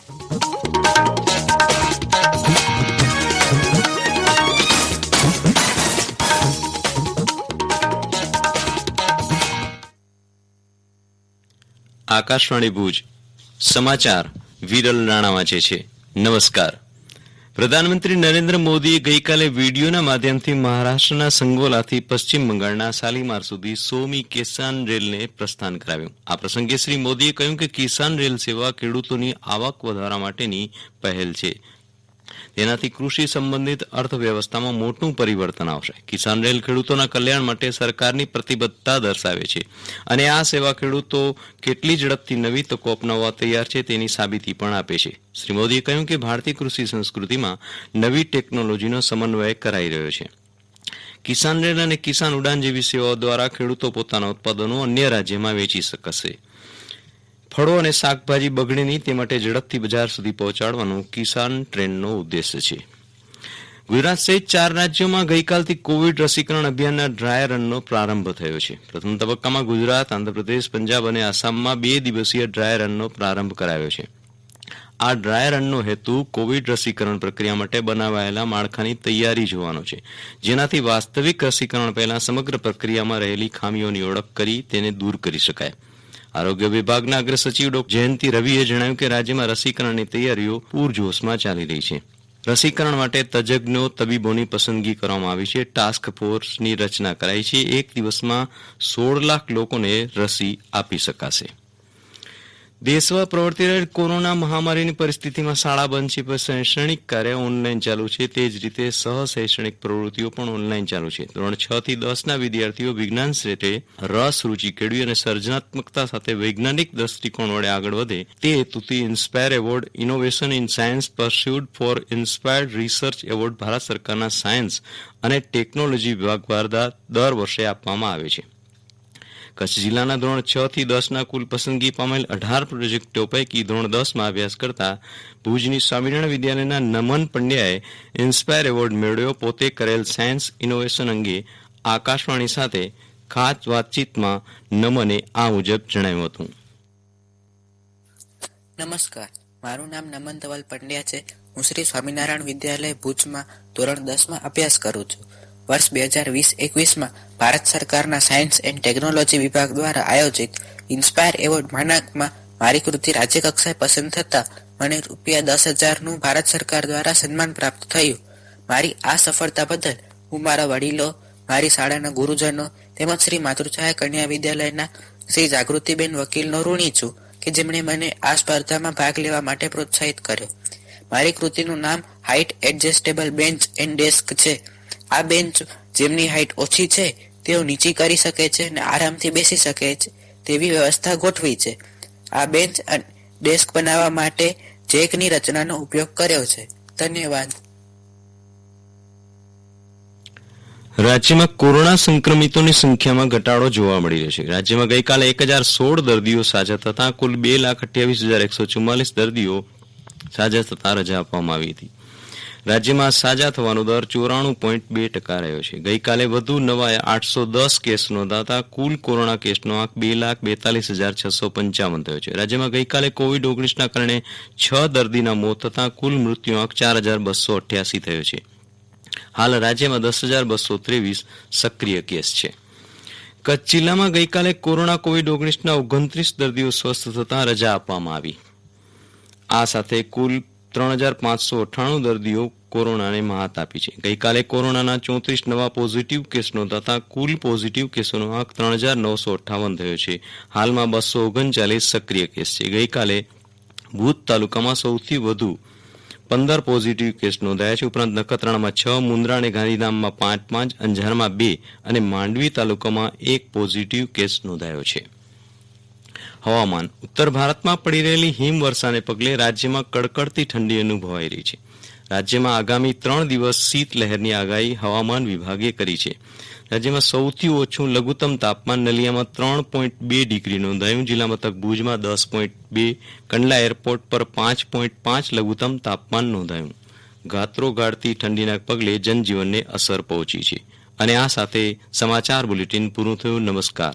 આકાશવાણી ભુજ સમાચાર વિરલ રાણા વાંચે છે. નમસ્કાર. પ્રધાનમંત્રી નરેન્દ્ર મોદીએ ગઈકાલે વિડીયોના માધ્યમથી મહારાષ્ટ્રના સંગોલાથી પશ્ચિમ બંગાળના શાલીમાર સુધી 100મી કિસાન રેલને પ્રસ્થાન કરાવ્યું. આ પ્રસંગે શ્રી મોદીએ કહ્યું કે કિસાન રેલ સેવા ખેડૂતોની આવક વધારવા માટેની પહેલ છે. તેનાથી કૃષિ સંબંધિત અર્થવ્યવસ્થામાં મોટું પરિવર્તન આવશે. કિસાન રેલ ખેડૂતોના કલ્યાણ માટે સરકારની પ્રતિબદ્ધતા દર્શાવે છે અને આ સેવા ખેડૂતો કેટલી ઝડપથી નવી તકો અપનાવવા તૈયાર છે તેની સાબિતી પણ આપે છે. શ્રી મોદીએ કહ્યું કે ભારતીય કૃષિ સંસ્કૃતિમાં નવી ટેકનોલોજીનો સમન્વય કરાઈ રહ્યો છે. કિસાન રેલ અને કિસાન ઉડાન જેવી સેવાઓ દ્વારા ખેડૂતો પોતાના ઉત્પાદનો અન્ય રાજ્યમાં વેચી શકશે. ફળો અને શાકભાજી બગડે નહીં તે માટે ઝડપથી બજાર સુધી પહોંચાડવાનો કિસાન ટ્રેનનો ઉદ્દેશ્ય છે. ગુજરાત સહિત 4 રાજ્યોમાં ગઈકાલથી કોવિડ રસીકરણ અભિયાનના ડ્રાય રનનો પ્રારંભ થયો છે. પ્રથમ તબક્કામાં ગુજરાત, આંધ્રપ્રદેશ, પંજાબ અને આસામમાં 2 દિવસીય ડ્રાય રનનો પ્રારંભ કરાયો છે. આ ડ્રાય રનનો હેતુ કોવિડ રસીકરણ પ્રક્રિયા માટે બનાવાયેલા માળખાની તૈયારી જોવાનો છે, જેનાથી વાસ્તવિક રસીકરણ પહેલા સમગ્ર પ્રક્રિયામાં રહેલી ખામીઓની ઓળખ કરી તેને દૂર કરી શકાય. આરોગ્ય વિભાગના અગ્ર સચિવ ડો. જયંતિ રવિએ જણાવ્યું કે રાજ્યમાં રસીકરણની તૈયારીઓ પૂરજોશમાં ચાલી રહી છે. રસીકરણ માટે તજજ્ઞો, તબીબોની પસંદગી કરવામાં આવી છે. ટાસ્ક ફોર્સની રચના કરાઈ છે. એક દિવસમાં 16 લાખ લોકોને રસી આપી શકાશે. દેશમાં પ્રવર્તી રહેલ કોરોના મહામારીની પરિસ્થિતિમાં શાળા બંધ છે, પણ શૈક્ષણિક કાર્ય ઓનલાઈન ચાલુ છે. તે જ રીતે સહશૈક્ષણિક પ્રવૃત્તિઓ પણ ઓનલાઈન ચાલુ છે. ધોરણ 6 થી 10ના વિદ્યાર્થીઓ વિજ્ઞાન ક્ષેત્રે રસ, રૂચિ કેળવી અને સર્જનાત્મકતા સાથે વૈજ્ઞાનિક દ્રષ્ટિકોણ વડે આગળ વધે તે હેતુથી inspire award innovation in science pursued for inspired research award Bharat સરકારના સાયન્સ અને ટેકનોલોજી વિભાગ દ્વારા દર વર્ષે આપવામાં આવે છે. કચ્છ જિલ્લાના ધોરણ 6 થી 10ના કુલ પસંદગી પામેલ 18 પ્રોજેક્ટો પૈકી ધોરણ 10માં અભ્યાસ કરતા ભુજની સ્વામિનારાયણ વિદ્યાલયના નમન પંડ્યાએ ઇન્સ્પાયર એવોર્ડ મેળવ્યો. પોતે કરેલ સાયન્સ ઇનોવેશન અંગે આકાશવાણી સાથે ખાસ વાતચીતમાં નમને આ મુજબ જણાવ્યું હતું. નમસ્કાર, મારું નામ નમન ધવલ પંડ્યા છે. હું શ્રી સ્વામિનારાયણ વિદ્યાલય ભુજમાં ધોરણ 10માં અભ્યાસ કરું છું. વર્ષ 2020-21માં ભારત સરકારના સાયન્સ એન્ડ ટેકનોલોજી વિભાગ દ્વારા આયોજિત ઇન્સ્પાયર એવોર્ડ માનાંકમાં મારી કૃતિ રાજ્ય કક્ષાએ પસંદ થતાં મને ₹10,000નું ભારત સરકાર દ્વારા સન્માન પ્રાપ્ત થયું. મારી આ સફળતા બદલ હું મારા વડીલો, મારી શાળાના ગુરુજનો તેમજ શ્રી માતૃછાયા કન્યા વિદ્યાલયના શ્રી જાગૃતિબેન વકીલનો ઋણી છું કે જેમણે મને આ સ્પર્ધામાં ભાગ લેવા માટે પ્રોત્સાહિત કર્યો. મારી કૃતિનું નામ height adjustable bench and desk છે. આ બેન્ચ જેમની હાઇટ ઓછી છે તેઓ નીચી કરી શકે છે અને આરામથી બેસી શકે છે તેવી વ્યવસ્થા ગોઠવી છે. આ બેન્ચ અને ડેસ્ક બનાવવા માટે જેકની રચનાનો ઉપયોગ કર્યો છે. ધન્યવાદ. રાજ્યમાં કોરોના સંક્રમિતોની સંખ્યામાં ઘટાડો જોવા મળી રહ્યો છે. રાજ્યમાં ગઈકાલે 1016 દર્દીઓ સાજા થતાં કુલ 2,28,144 દર્દીઓ સાજા થતાં રજા આપવામાં આવી હતી. રાજ્યમાં સાજા થવાનો દર 94.2% રહ્યો છે. ગઈકાલે વધુ નવા 810 કેસ નોંધાતા કુલ કોરોના કેસનો આંક 2,42,655 થયો છે. રાજ્યમાં ગઈકાલે કોવિડ-19ના કારણે 6 દર્દીના મોત થતાં કુલ મૃત્યુ આંક 4,288 થયો છે. હાલ રાજ્યમાં 10,223 સક્રિય કેસ છે. કચ્છ જિલ્લામાં ગઈકાલે કોરોના કોવિડ-19ના 29 દર્દીઓ સ્વસ્થ થતાં રજા આપવામાં આવી. આ સાથે કુલ 3,598 દર્દીઓ કોરોનાને માત આપી છે. ગઈકાલે કોરોનાના 34 નવા પોઝિટિવ કેસ નોંધાતા કુલ પોઝિટિવ કેસોનો આંક 3,958 થયો છે. હાલમાં 239 સક્રિય કેસ છે. ગઈકાલે ભૂત તાલુકામાં સૌથી વધુ 15 પોઝિટિવ કેસ નોંધાયા છે. ઉપરાંત નખત્રાણામાં 6, મુન્દ્રા અને ગાંધીધામમાં 5, અંજારમાં 2 અને માંડવી તાલુકામાં 1 પોઝિટિવ કેસ નોંધાયો છે. હવામાન. ઉત્તર ભારતમાં પડી રહેલી હિમવર્ષાને પગલે રાજ્યમાં કડકડતી ઠંડી અનુભવાઈ રહી છે. રાજ્યમાં આગામી 3 દિવસ શીત લહેરની આગાહી હવામાન વિભાગે કરી છે. રાજ્યમાં સૌથી ઓછું લઘુત્તમ તાપમાન નલિયામાં 3.2 ડિગ્રી નોંધાયું. જિલ્લા મથક ભુજમાં 10.2, કંડલા એરપોર્ટ પર 5.5 લઘુત્તમ તાપમાન નોંધાયું. ગાત્રો-ગાળતી ઠંડીના પગલે જનજીવનને અસર પહોંચી છે. અને આ સાથે સમાચાર બુલેટિન પૂરું થયું. નમસ્કાર.